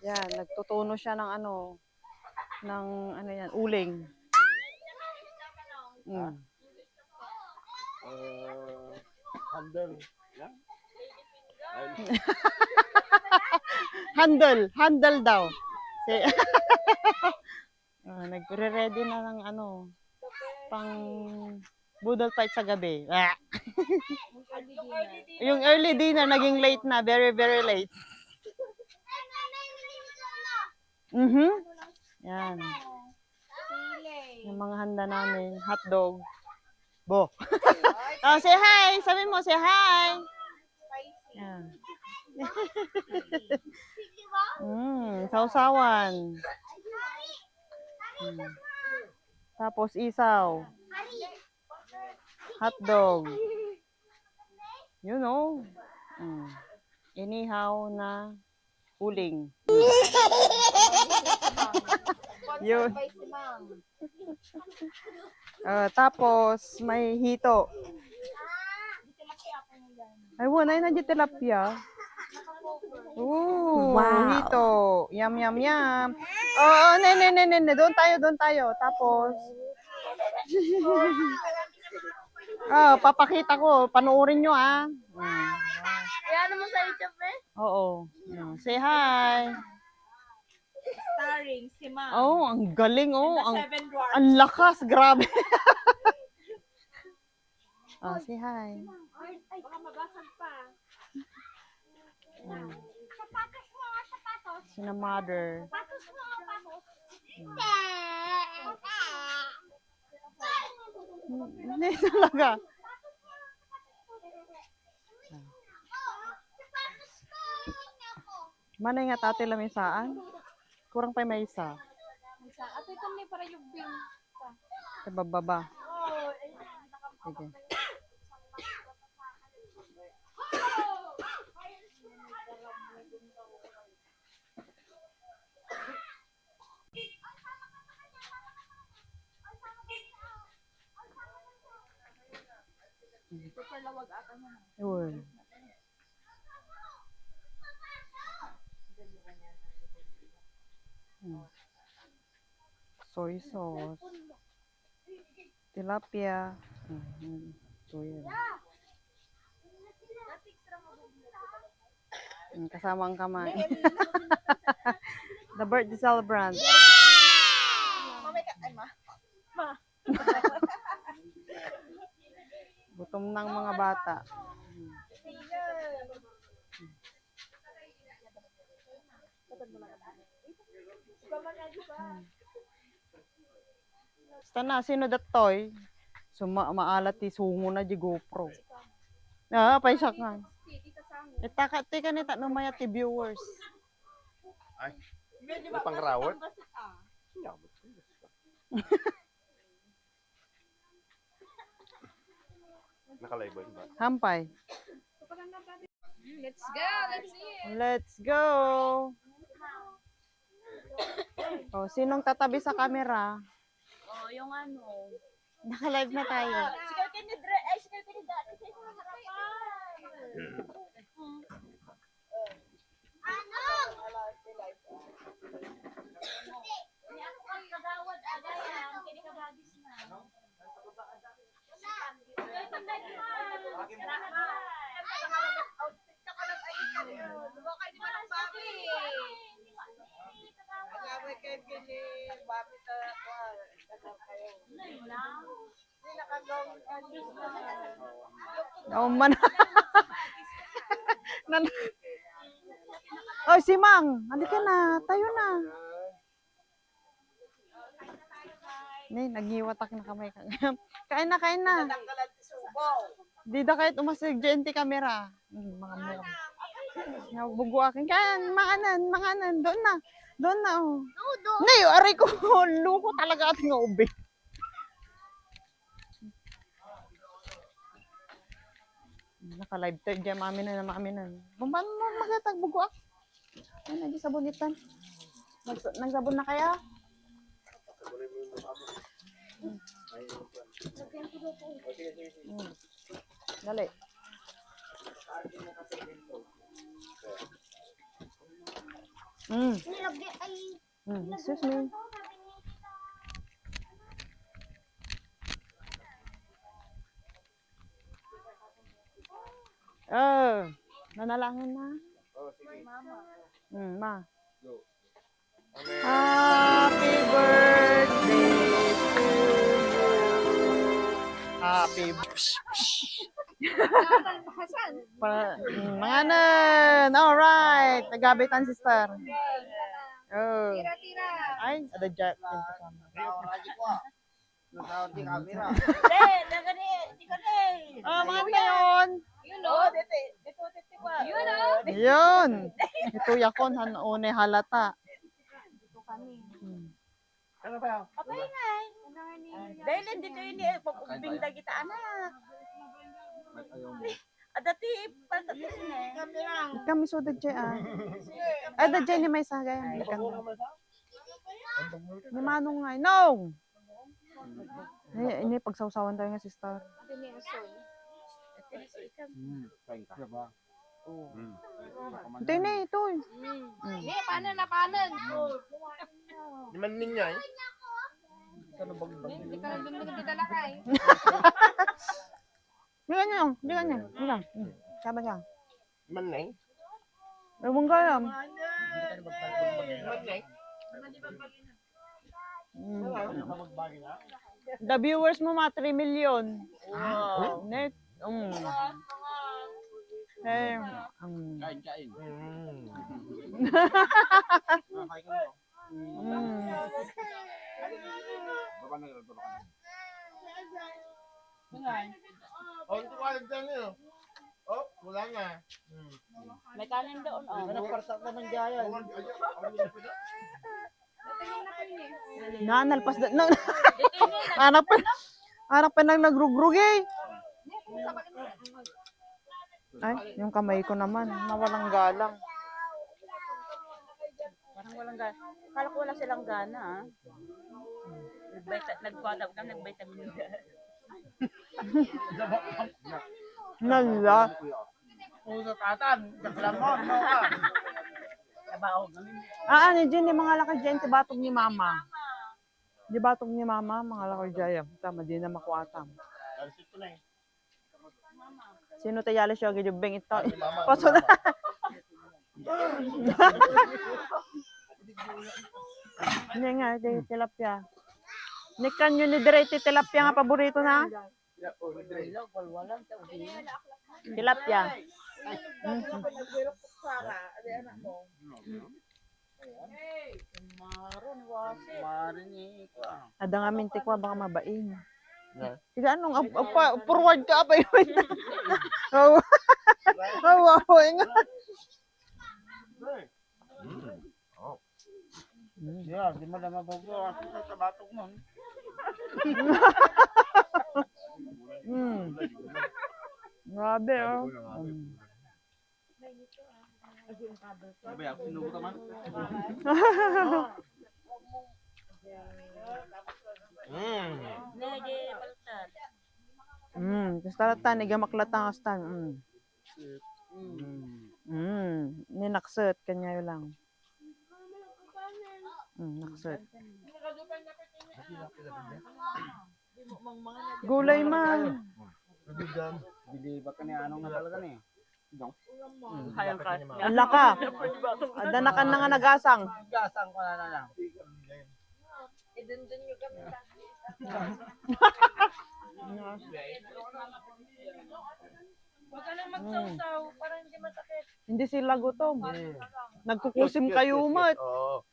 Yan, nagtutuno siya ng yan, uling. Handle. Yeah? Handle daw. Nagre-ready na ng pang budol fight sa gabi. Yung early dinner naging late na, very very late. Yan. Yung mga handa namin, hotdog. Bo. Oh, say hi. Sabi mo, say hi. Yan. Sausawan. Tapos isaw. Hotdog. You know. Inihaw na uling. Yun. Tapos may hito. Ay, wala na di tilapia. Wow. Hito. Yum, yum, yum. Oo, ne. Doon tayo. Tapos, papakita ko. Panuorin nyo, Kaya naman sa YouTube eh. Oo. Say hi. Starring si Ma'am. Oh, ang galing, Seven Dwarfs. Ang lakas, grabe. Say hi. Ay, baka mabasag pa. Sapatos mo, sapatos. Sina mother. Sapatos mo, sapatos. Hindi talaga. Manay nga tate lamisaan. Kurang pa may isa. Ato ito may para yung bing. Sa bababa. Sige. Super lawag ata mo. Uy. Soy sauce. Tilapia. Soy. Kasama ang kamay. The birthday celebrant. Gutom ng mga bata. Basta na, sino datoy? Maalat ti sungo na di GoPro. Paisa ka. Tika nita numaya ti viewers. Ay, may pangrawat? Nakalive ba? Hampay. Let's go, let's see it. Let's go. Sinong tatabi sa camera? Yung ano. Naka-live na tayo. Sigaw ka ni Dre, ay sigaw ka ni Dati sa harapan. Ano? Ni ako ang kagawad agayan, kini ka bagis na. Outfit ka lang ayun ka niyo. Lumaki di ba ng babi? Agaway kayo gini, babi ka kayo. Hindi nakagawin ka niyo. Man. Oy, si Mang, halika na, tayo na. Nagiwatak na kamay. Kain na. Di da kahit umasig dyan ti camera. Mga mura. Nabugo akin. Kain, manganan. Doon na. Nay, aray ko. Luko talaga ating ube. Naka-live tayo dyan. Maaminan. Paano magatag bugo ako? Ay, nagisabunitan. Nagsabon na kaya? Dali. Nilagay ay... Excuse me. Oh, nanalangin na. Oh, sige. Ma. Go. Happy birthday to you. Happy mga nan. Alright. Nagabitan sister. Oh. Tira-tira. Ay, ada jack. Hindi, nagani, di ka na eh. Oh, mga na yun. Yun o. Dito ba? Yun o. Yun. Ito yakon han one halata. Dito kami. Ano ba? Apay nga eh. Dahil dito yun eh. Pag-ubing na kita anak. Ayaw mo. Dati, pagkakit na eh. Kami lang. Kami so dadjay ah. Ay dadjay ni may sagay. Ni manong nga. No. Ini pagsawsawan tayo nga sister. Kain ka ba? Oo. Ito yun eh, ito. Hindi, paano na paano? Di man niya eh. Hindi ka na doon nagdala ka eh. Di ganyan, di ganyan. Di lang. Sabi ka. Di man na eh. Ewan ka lang. Di man na eh. Magbagi na? The viewers mo mga 3 million. Wow. Next. Eh, Kain, kain. Baba na lang. Oh, ito ka lang dyan eh. Oh, wala nga. May kanin doon oh. Parsak naman dyan. nanalpas na. Anak pa nang nagrugrug eh. Ay, yung kamay ko naman, nawalang galang. Parang walang gana. Kala ko wala silang gana ah. Nagkwatap ka, nag-vitamin D. Nala. Puso tatan. Saklamon. No ka. Trabaho. Ni Jen, mga lakay dyan, si batog ni mama. Di batog ni mama, mga lakay dyan. Tama, di na makuatam. Alis ito na eh. Sino tayali siya, gijubeng ito. Paso na. Hindi nga, di tilapia. Nikan yun ni Direte, tilapia nga paborito na. Tilapia. Ada nga minti ko, baka mabain. Tiga anong, forward ka pa yun. Oo. Oo, nga. Yeah, di mo na mabago. Ako sa tabatog nun. Grabe, oh. Sabi ako, sinubukan man. Kastaratan, nagamaklatan kastan. Ninakset, kanya yun lang. Nakset. Gulay man. Bili ba ka niya anong natalaga niya? Hayang ka. Ang laka. Ada na ka na nga nagasang. Gasang ko na lang. Idundun nyo kami. Huwag ka lang magsawsaw para hindi masakit. Hindi sila gutom. Nagkukusim kayo mat. Oo.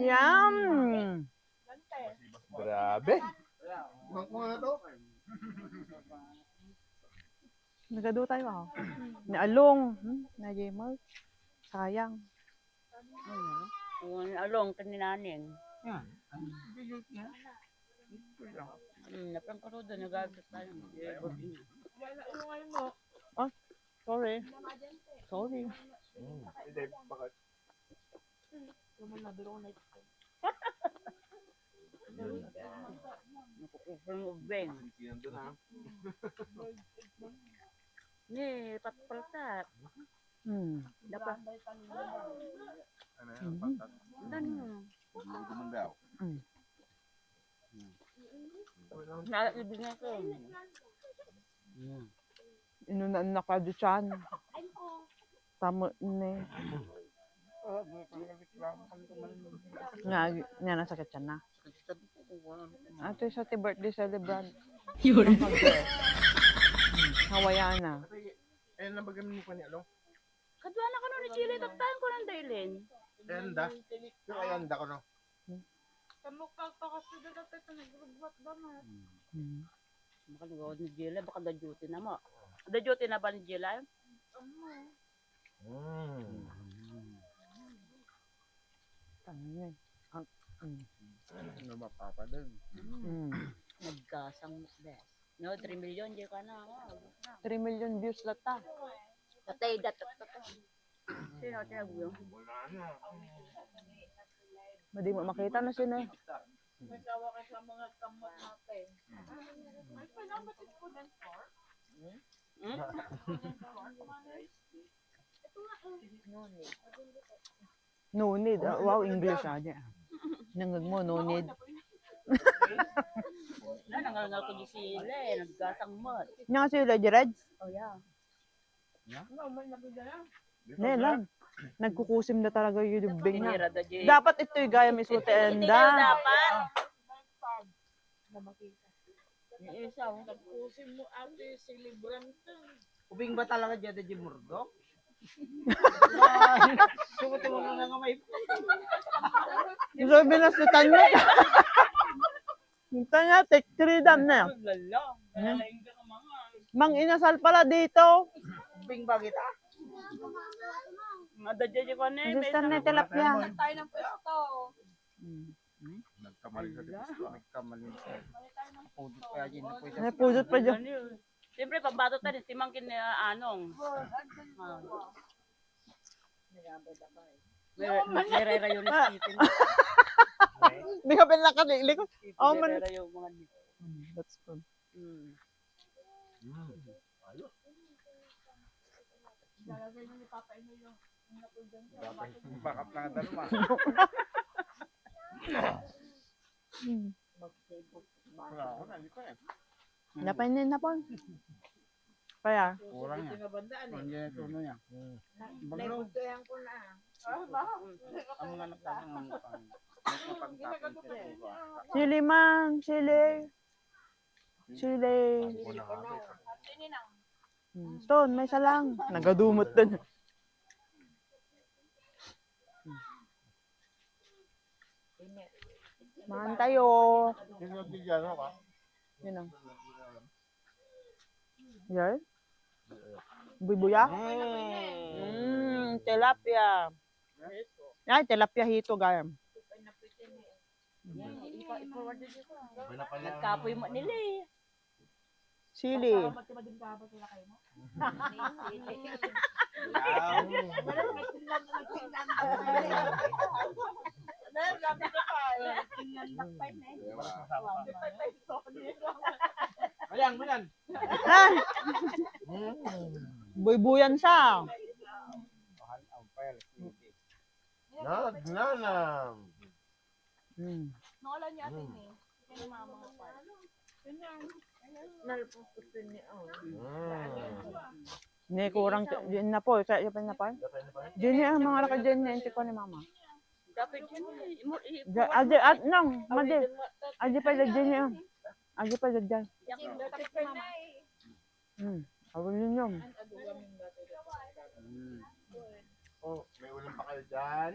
Yum. Grabe. Mangko na to. Nagado tayo ako. Ni Along. Na Jemal. Sayang. Along, kaninanin. Yan. Napangkaro doon, nagagat tayo. Sorry. Sorry. Hindi, bakit? Nakukupang ubeng. Yan doon ha. Ni, patpaltat. Dapat. Ano yan? Patat. Gumandaw. Naibigyan ko. Inunaan na ka dyan. Tama na. Nga nasakit siya na. Ito yung sa birthday celebrant. Yun. Hawaiana. Eh, nabagam mo pa ni Along? Kadwa na ka nun ni Chile, taptahan ko ng dailin. Enda? Yung ayanda ko, no? Kamukha pa kasi dito ito nagrubat ba na? Makaluwag ni Jela, baka da-duty na mo. Da-duty na ba ni Jela? Tangan. Ano mapapa din? Nagkasang best. No, 3 million, di ka na. 3 million views lata. Tatay, datot. Sino tinagyo? Wala na. Madi mo makita na sino. May kawa ka sa mga kamot natin. Ay, panabatin ko ng store? No need. Wow, English aja. Nangag mo, no need. Nangangal ko di sila eh, nagkasang mat. Nga si Lady Reds. Oh, yeah. Ne lang. Nagkukusim na talaga yung dubing na. Pinira da Jela. Dapat ito yung gaya mismo Hindi kayo tenda. dapat. Yung isa, tapusin mo ate, celebrant. Ubing ba talaga dyan na Jim Murdoch? Sukutin mo nga nga may... Sabi na si Tanya. Yung Tanya, take 3 dam na. Lala, nalaing ka mga. Mang inasal pala dito. Ubing ba kita? Ada Jela ko na eh. Sister na tilapia. Tayo ng pwesto. Nagkamali sa dito. Nagkamali sa... Pudot kaya dyan na po siya. May pudot pa dyan. Siyempre, pambato tayo, si Mangkin ni Anong. Merera yun ni Stephen. Hindi ka pala nakaliliko. Oh, man. Merera yung mga dito. That's good. Ayos. Lalagay nyo ni Papa Ino yung napol dyan. Bakap na nga dalawa. Wala ako na, hindi pa eh. Napainin na po. Kaya, Kurang yan. Tinabandaan eh. Ang yan tuno niya. Naibot ko yan ko na. Ah, ba? Ang mga nagkakang pang-tapin sa tuwa. sili mang, sili. Sili. Una nga ba? Sininang. Stone, may salang. Nagadumot dun. Mahan tayo. Sino bigyan ako? Yun ang. Yan? Bubuya? Tilapia. Ay, tilapia hito, gayam. I-forward din ko. Wala pala. Nagkapoy mo nila eh. Sili. Magtimadim ka ba sila kayo mo? Ayan, mayan. Ah! Buy-buyan siya. Nagnanam. Nawala niya atin eh. Kaya mama ko pa. Nalpuputin niya. Hindi, kurang. Diyan na po. Sa iyo pa na pa. Diyan niya ang mga lakad dyan na hindi ko ni mama. Dapat yun eh. Adi, at nang. Madi. Adi pa dyan niya. Adi pa dyan. Awal yun yung. Oh, may ulam pa kayo dyan?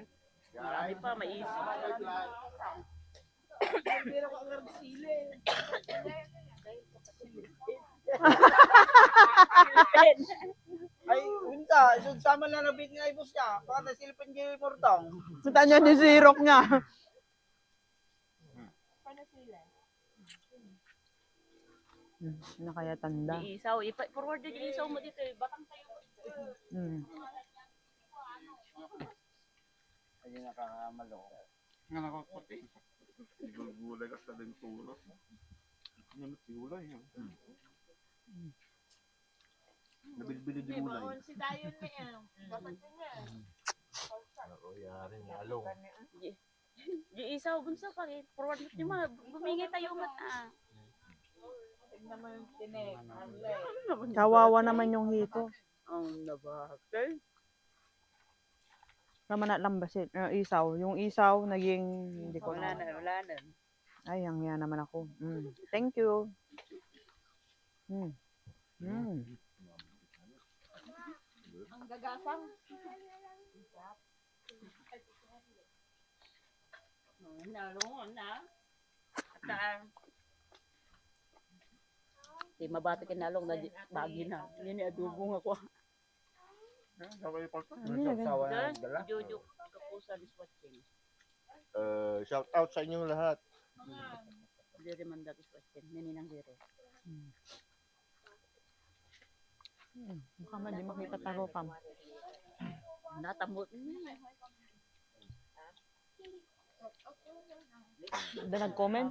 Marami pa, maisip. Pero ko ang sili. Ay, unta. So, sama na nabit nga ibos niya. Baka nasilipin niya yung mordong. Kita niya ni Zirok niya. Paano sila? Na kaya tanda. Isaw, forward din yung isaw mo dito eh. Batang tayo. Ayun nakakamalo. Nga nakakuti. Gulay ka sa denturo. Ano siguro yun? Nabili-bili Hindi, maon si Dayon na yan. Kapatid niya. Ako, yari ng along. Di isaw bunso pa eh. Forward mo yung mga bumingay tayo mata. Tignan mo yung tinik. Anle. Kawawa naman yung hito. Ang nabakal. Naman na lang ba isaw? Yung isaw naging hindi ko Wala na. na, wala na. Ay, ang yan naman ako. Thank you. Mm. Mm. Ang gagasang. Nalungon na. At di mabati kinalong na bagi na. Yun yung adubong ako. Sawa na dala. Jojo kapusa is watching. Shout out sa inyong lahat. Diri man that is watching. Nininang diri. Mukha man di makita taro pam. Natamot. Doon nag-comment.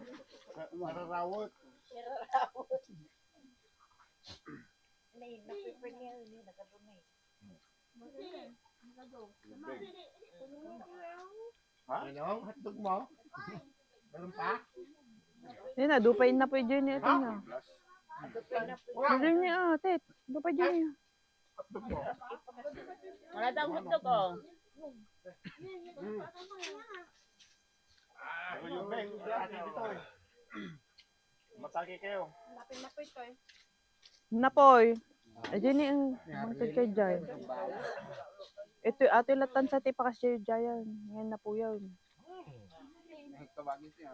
Nararawot. Ha? Ano? Hotdog mo? Meron pa? Yun na, dupain na po yung Jenny. Ito na. Yun niya, tet. Dupain Jenny. Hotdog mo? Wala daw hotdog oh. Ako yung beng. Ate dito eh. Matagi kayo. Napin-napin ko eh. Napoy. Ay, Jenny, ang mangtad kay Jay. Ito, ate latan sa tipa kasi Jayan. Ngayon na po yun. Tawagin siya.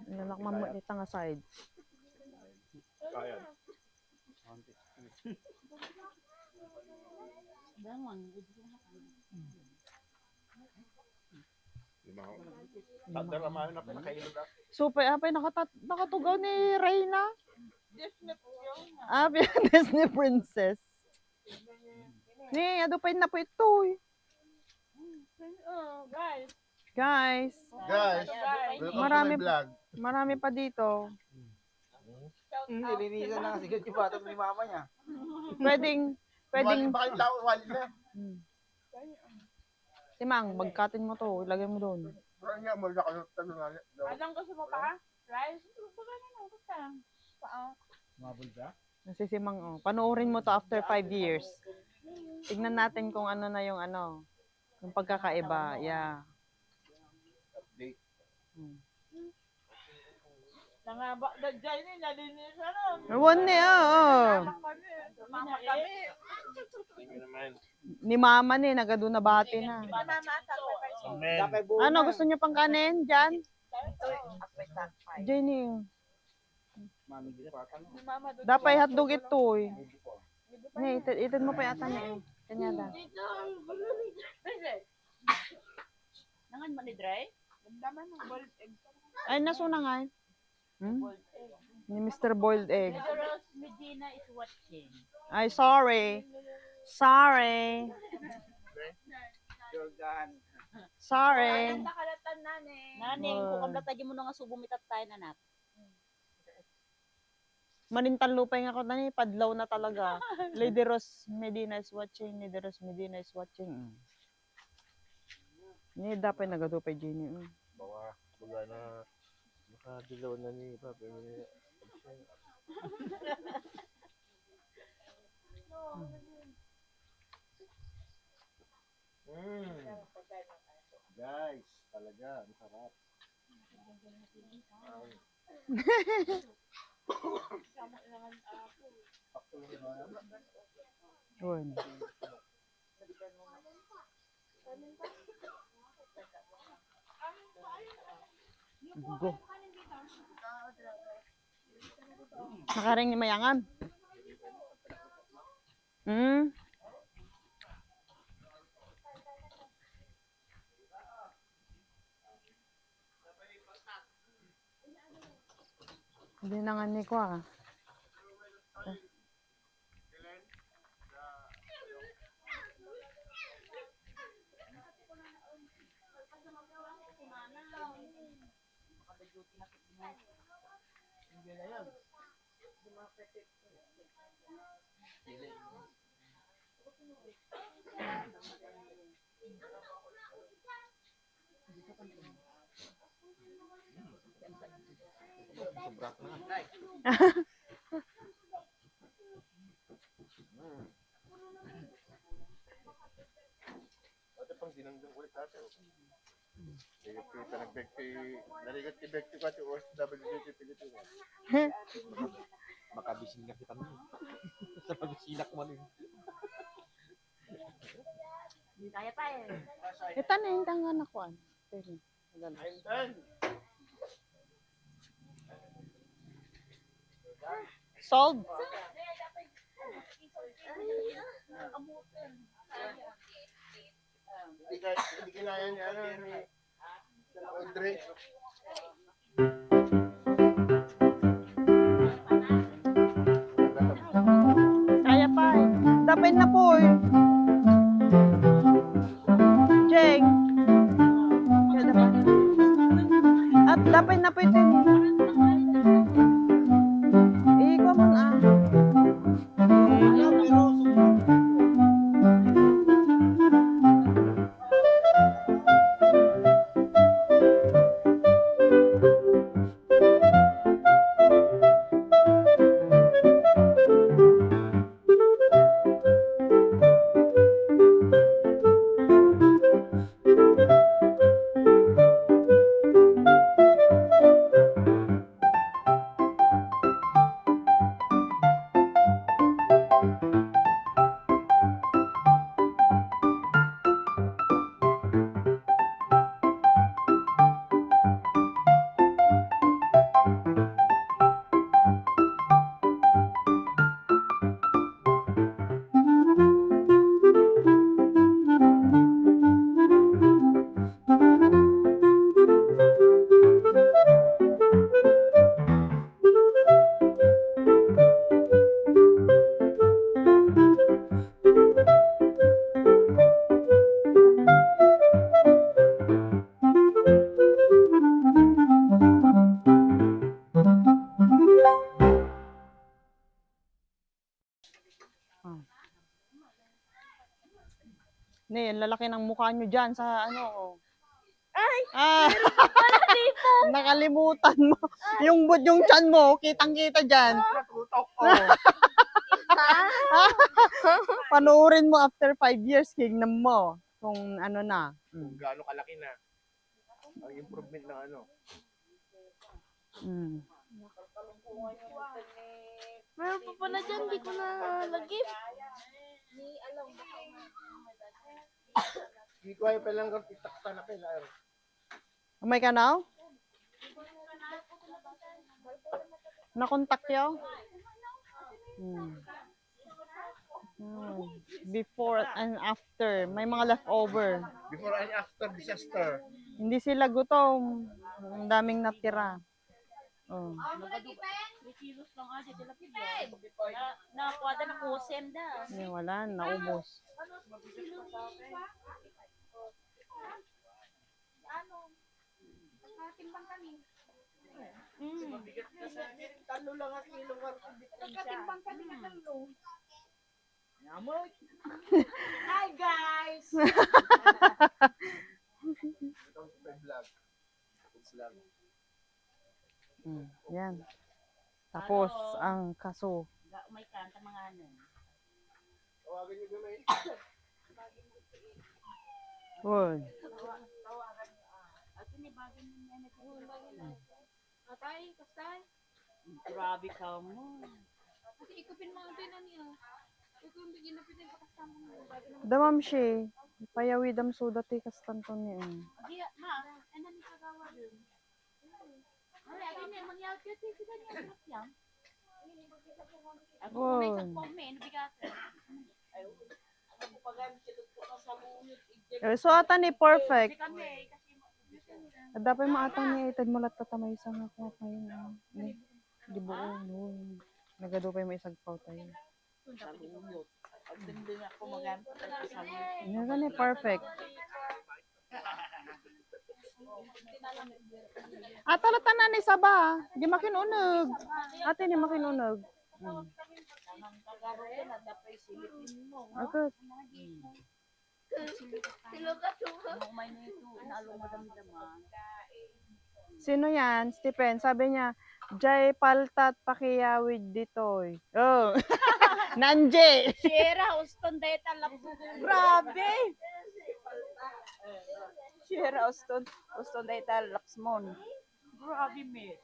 Nalak mamulita nga side. Kaya. Damang. Tandara man na pinakailog na. Super, apay nakatugaw ni Reyna. Disney po yun. Disney Princess. Ni, adupain na po ito eh. Oh, guys. Guys, Guys, Guys. welcome Marami to my vlog. marami pa dito. Shout out. Nilinisan na kasi yung batok ni mama niya. Pwedeng, Pwedeng pwedeng, ba kayong tao? Wali na. Timang, bagkatin mo to, ilagay mo doon. Parang nga, mula ka ng tanong nga. Anong gusto mo pa? Rice? Baka na lang. Basta. Paa. Mabul ba? Nasisimang, oh. Panoorin mo to after 5 years. Tignan natin kung ano na yung ano, yung pagkakaiba. Yeah. Update. Nangaba. Dajay ni. Nalinisan na. One niya, oh. Mama kami. Thank you naman. Ni mama ni, nagado na bati na. Mama, sacrifice. Amen. Dakay buo Ano, na. gusto niyo pang kanin? Diyan? Jenny. Mami, di pa kan. Mama, doon. Dapay hotdog ito eh. Ni, itid mo pa yata ni. Kanya da. Nangan man ni Dre? Damdaman ng boiled egg. Ay, nasuna nga eh. Ni Mr. Boiled Egg. Rose Medina is watching. Ay, sorry. Sorry. Jordan. Sorry. Nakalatan na ni. Naning, Wow. kung kamlatagi mo na nga subumitat tayo na nat. Manintan lupay nga ako na ni, padlaw na talaga. Lady Rose Medina is watching. Lady Rose Medina is watching. Ni, dapat nagadupay Jenny. Baga na, makadilaw na ni Papa. Guys, talaga, ang sarap. Yun. Go. Nakaring ni Mayangan. Hindi na nga ni ko ah. Hindi na yan. Sobrat na. Ate, pang dinangdang ulit ate. Sige, kita nag-beg kay... Narigat kay Beg ko ate, OSWD Pilipinas. Makabising nga kita mo. Sa pagsinak mo rin. Hindi kaya pa eh. Ito na yung tangan ako. Solved. Hindi kinaya niya ano ni Audrey. Kaya pa eh. Dapin na po eh. Jeng. Kaya dapat. At dapin na po ito. Ikaw mo na. Ne, ang lalaki ng mukha nyo dyan sa ano. Oh. Ay! Nakalimutan mo. Yung tiyan mo, kitang-kita dyan. Natutok ko. Panoorin mo after 5 years, kingdom mo. Kung ano na. Kung gaano kalaki na. Ang improvement ng ano. Mm. Meron pa pala dyan, di ko na lagip. Hindi ko ay palang itakta na kailangan. Umay ka now? Nakontak yaw? Before and after. May mga leftover. Before and after disaster. Hindi sila gutom. Ang daming natira. Oh. Kilos lang ate, tilapid yan. Nakakuha na kusem da. Hindi, wala. Naubos. Talo lang ang kilo ng Nagkatimbang kami na talo. Hi guys! Itong vlog. Vlog. Yan. Tapos, ang kaso. May kanta mga ano. Tawagan niyo gamay. Uy. At sinibagan niya na. Atay, kastay. Grabe ka mo. Kasi ikupin mga ito na niya. Ito yung bigyan na pitin pa kasama mo. Damam siya. Payawi dam sudati kastanton niya. Di, ma, ano ni kagawa dun? Ay, ay, hindi, mangyawag ka tayo sila niya. Sarap yan. Ako kung may isang pome, nabigat. So, ata ni perfect. Kasi kami, kasi Dapat maatang niya itad mo lahat tatamay sa nga ko pa yun. Di buo. Nagado pa yung may isagpaw tayo. Ano gani perfect. Ato na tanan ni Saba. Di makinunog. Ate ni makinunog. Mm. Nang kagaro yan, at dapat silipin mo. Agad. Ano may nito, naalong madami-dama. Sino yan? Stephen. Sabi niya, Jay paltat pakiyawid ditoy. Oh. Nanje. Sierra, Uston, Deta, Lapso. Grabe! Sierra, Uston, Deta, Lapsmon. Grabe, mate.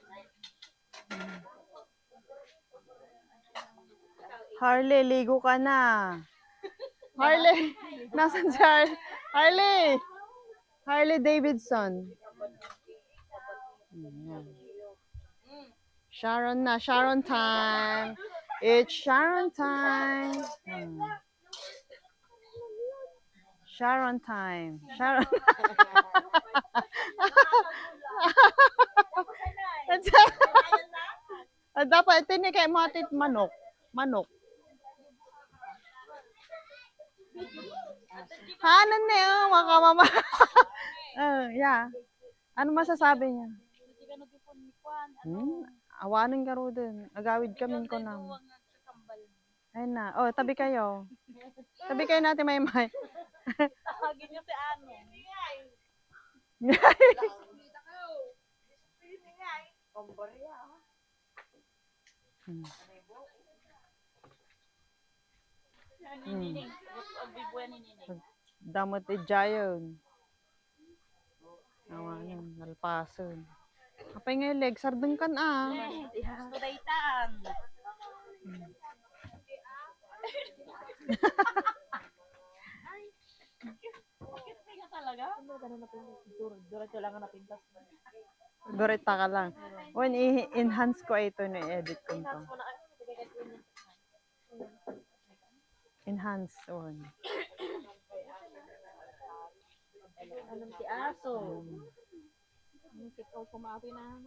Harley, ligo ka na. Harley. Nasaan si Harley? Harley Davidson. Ayan. Sharon na. Sharon time. It's Sharon time. Sharon time. Sharon. Dapat ito ni kay matit manok. Manok. Hanan na yun, mga mama. Yeah. Ano masasabi niya? Hindi ka nagipon ni Kwan. Awanin ka ro din. Agawid kami ko na. Ayun na. Oh, tabi kayo. Tabi kayo natin may. Tawagin niyo si Ano. Nining. Ang bibuan ni Nining. Damot ijayon. Awanin. Nalpason. Apay nga leg. Sardeng kan ah. Gusto daytan. Bakit nga talaga? Diretso lang ang napintas. Dorita ka lang. When i-enhance ko ito na edit ko to. Enhance on. Anong si Aso? Mm. Ikaw kumabi na.